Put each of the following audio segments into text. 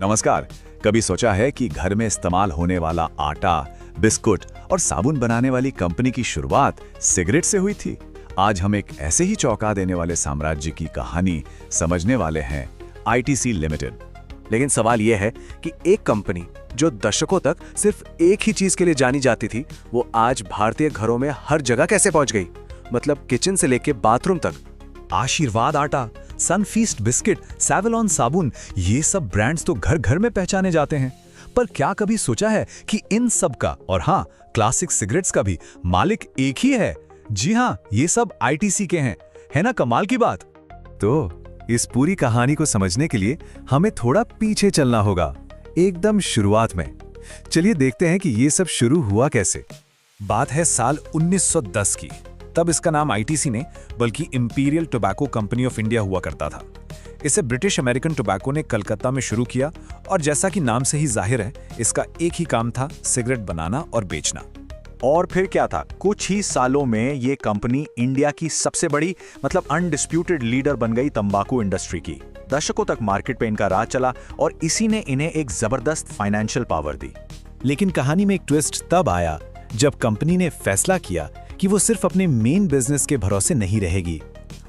नमस्कार। कभी सोचा है कि घर में इस्तेमाल होने वाला आटा, बिस्कुट और साबुन बनाने वाली कंपनी की शुरुआत सिगरेट से हुई थी? आज हम एक ऐसे ही चौंका देने वाले साम्राज्य की कहानी समझने वाले हैं, आईटीसी लिमिटेड। लेकिन सवाल यह है कि एक कंपनी जो दशकों तक सिर्फ एक ही चीज के लिए जानी जाती थी, वो आज भारतीय घरों में हर जगह कैसे पहुंच गई? मतलब किचन से लेके बाथरूम तक। आशीर्वाद आटा, सनफीस्ट बिस्किट, सैवलॉन साबुन, ये सब ब्रांड्स तो घर घर में पहचाने जाते हैं। पर क्या कभी सोचा है कि इन सब का, और हाँ, क्लासिक सिगरेट्स का भी मालिक एक ही है? जी हाँ, ये सब आईटीसी के हैं। है ना कमाल की बात? तो इस पूरी कहानी को समझने के लिए हमें थोड़ा पीछे चलना होगा, एकदम शुरुआत में। चलिए देखते हैं कि ये सब शुरू हुआ कैसे। बात है साल 1910 की। तब इसका नाम आईटीसी नहीं बल्कि imperial tobacco company of India हुआ करता था। इसे ब्रिटिश अमेरिकन टोबैको ने कलकत्ता में शुरू किया और जैसा कि नाम से ही जाहिर है, इसका एक ही काम था, सिगरेट बनाना और बेचना। और फिर क्या था, कुछ ही सालों में ये कंपनी इंडिया की सबसे बड़ी मतलब अनडिस्प्यूटेड लीडर बन गई तंबाकू इंडस्ट्री की। दशकों तक मार्केट पे इनका राज चला और इसी ने इन्हें एक जबरदस्त फाइनेंशियल पावर दी। लेकिन कहानी में एक ट्विस्ट तब आया जब कंपनी ने फैसला किया कि वो सिर्फ अपने मेन बिजनेस के भरोसे नहीं रहेगी,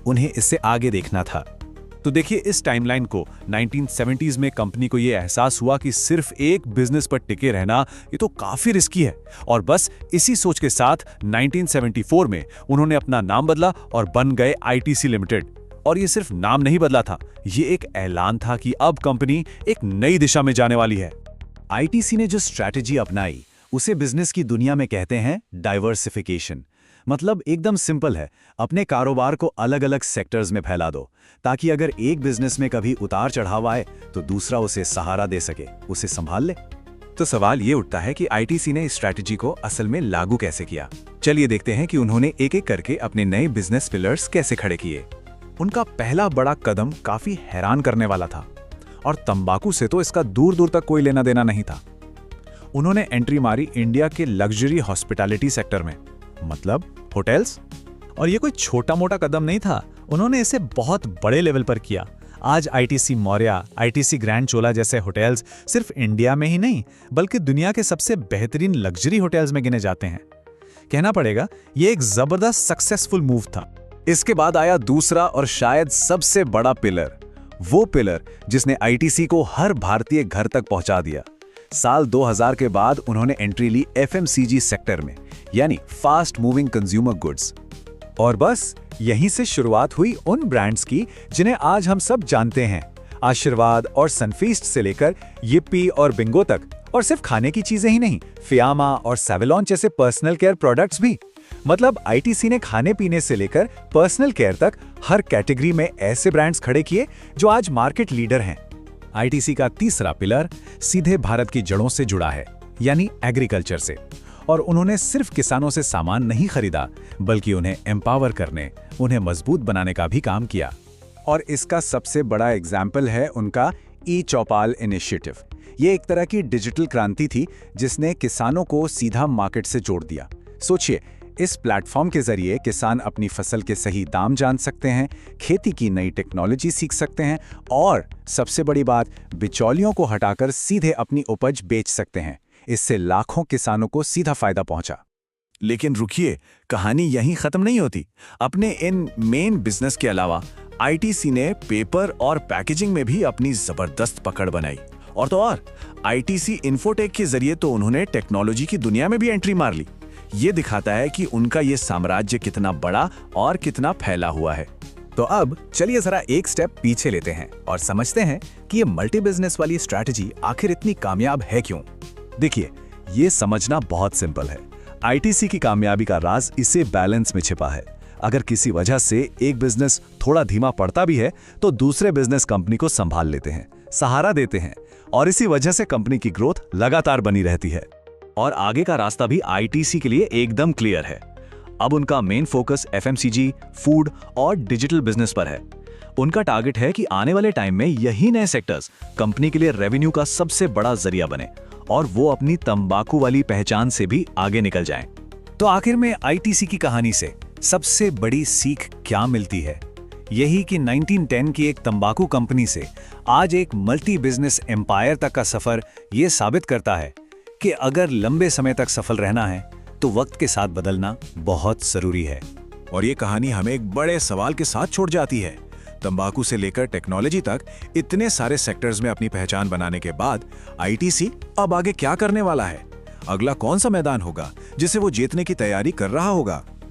उन्हें इससे आगे देखना था। तो देखिए इस टाइमलाइन को। 1970s में कंपनी को ये एहसास हुआ कि सिर्फ एक बिजनेस पर टिके रहना ये तो काफी रिस्की है, और बस इसी सोच के साथ 1974 में उन्होंने अपना नाम बदला और बन गए आईटीसी लिमिटेड। और ये सिर्फ नाम नहीं बदला था, ये एक ऐलान था कि अब कंपनी एक नई दिशा में जाने वाली है। आईटीसी ने जो स्ट्रैटेजी अपनाई उसे बिजनेस की दुनिया में कहते हैं डाइवर्सिफिकेशन। मतलब एकदम सिंपल है, अपने कारोबार को अलग अलग सेक्टर्स में फैला दो, ताकि अगर एक बिजनेस में कभी उतार चढ़ाव आए तो दूसरा उसे सहारा दे सके, उसे संभाल ले। तो सवाल ये उठता है कि आईटीसी ने इस स्ट्रैटेजी को असल में लागू कैसे किया। चलिए देखते हैं कि उन्होंने एक एक करके अपने नए बिजनेस पिलर्स कैसे खड़े किए। उनका पहला बड़ा कदम काफी हैरान करने वाला था, और तंबाकू से तो इसका दूर दूर तक कोई लेना देना नहीं था। उन्होंने एंट्री मारी इंडिया के लग्जरी हॉस्पिटैलिटी सेक्टर में, मतलब होटल्स। और ये कोई छोटा मोटा कदम नहीं था, उन्होंने इसे बहुत बड़े लेवल पर किया। आज आईटीसी मौर्या, आईटीसी ग्रैंड चोला जैसे होटल्स सिर्फ इंडिया में ही नहीं बल्कि दुनिया के सबसे बेहतरीन लग्जरी होटल्स में गिने जाते हैं। कहना पड़ेगा ये एक जबरदस्त सक्सेसफुल मूव था। इसके बाद आया दूसरा और शायद सबसे बड़ा पिलर, वो पिलर जिसने आईटीसी को हर भारतीय घर तक पहुंचा दिया। साल 2000 के बाद उन्होंने एंट्री ली एफएमसीजी सेक्टर में, यानी फास्ट मूविंग कंज्यूमर गुड्स। और बस यहीं से शुरुआत हुई उन ब्रांड्स की जिन्हें आज हम सब जानते हैं। आशीर्वाद और सनफीस्ट से लेकर यिप्पी और बिंगो तक। और सिर्फ खाने की चीजें ही नहीं, फियामा और सैवलॉन जैसे पर्सनल केयर प्रोडक्ट्स भी। मतलब आईटीसी ने खाने पीने से लेकर पर्सनल केयर तक हर कैटेगरी में ऐसे ब्रांड्स खड़े किए जो आज मार्केट लीडर हैं। आईटीसी का तीसरा पिलर सीधे भारत की जड़ों से जुड़ा है, यानी एग्रीकल्चर से। और उन्होंने सिर्फ किसानों से सामान नहीं खरीदा बल्कि उन्हें एम्पावर करने, उन्हें मजबूत बनाने का भी काम किया। और इसका सबसे बड़ा एग्जाम्पल है उनका ई-चौपाल इनिशिएटिव। ये एक तरह की डिजिटल क्रांति थी जिसने किसानों को सीधा मार्केट से जोड़ दिया। सोचिए, इस प्लेटफॉर्म के जरिए किसान अपनी फसल के सही दाम जान सकते हैं, खेती की नई टेक्नोलॉजी सीख सकते हैं और सबसे बड़ी बात, बिचौलियों को हटाकर सीधे अपनी उपज बेच सकते हैं। इससे लाखों किसानों को सीधा फायदा पहुंचा। लेकिन रुकिए, कहानी यहीं खत्म नहीं होती। अपने इन मेन बिजनेस के अलावा आईटीसी ने पेपर और पैकेजिंग में भी अपनी जबरदस्त पकड़ बनाई। और तो और आईटीसी इन्फोटेक के जरिए तो उन्होंने टेक्नोलॉजी की दुनिया में भी एंट्री मार ली। ये दिखाता है कि उनका ये साम्राज्य कितना बड़ा और कितना फैला हुआ है। तो अब चलिए जरा एक स्टेप पीछे लेते हैं और समझते हैं कि ये मल्टी बिजनेस वाली स्ट्रैटेजी आखिर इतनी कामयाब है क्यों। देखिए, ये समझना बहुत सिंपल है। आईटीसी की कामयाबी का राज इसे बैलेंस में छिपा है। अगर किसी वजह से एक बिजनेस थोड़ा धीमा पड़ता भी है तो दूसरे बिजनेस कंपनी को संभाल लेते हैं, सहारा देते हैं, और इसी वजह से कंपनी की ग्रोथ लगातार बनी रहती है। और आगे का रास्ता भी आईटीसी के लिए एकदम क्लियर है। अब उनका मेन फोकस एफएमसीजी, फूड और डिजिटल बिजनेस पर है। उनका टारगेट है कि आने वाले टाइम में यही नए सेक्टर्स कंपनी के लिए रेवेन्यू का सबसे बड़ा जरिया बने और वो अपनी तंबाकू वाली पहचान से भी आगे निकल जाएं। तो आखिर में आईटीसी की कहानी से सबसे बड़ी सीख क्या मिलती है? यही कि 1910 की एक तंबाकू कंपनी से आज एक मल्टी बिजनेस एम्पायर तक का सफर ये साबित करता है कि अगर लंबे समय तक सफल रहना है तो वक्त के साथ बदलना बहुत जरूरी है। और ये कहानी हमें एक बड़े सवाल के साथ छोड़ जाती है। तंबाकू से लेकर टेक्नोलॉजी तक इतने सारे सेक्टर्स में अपनी पहचान बनाने के बाद आईटीसी अब आगे क्या करने वाला है? अगला कौन सा मैदान होगा जिसे वो जीतने की तैयारी कर रहा होगा?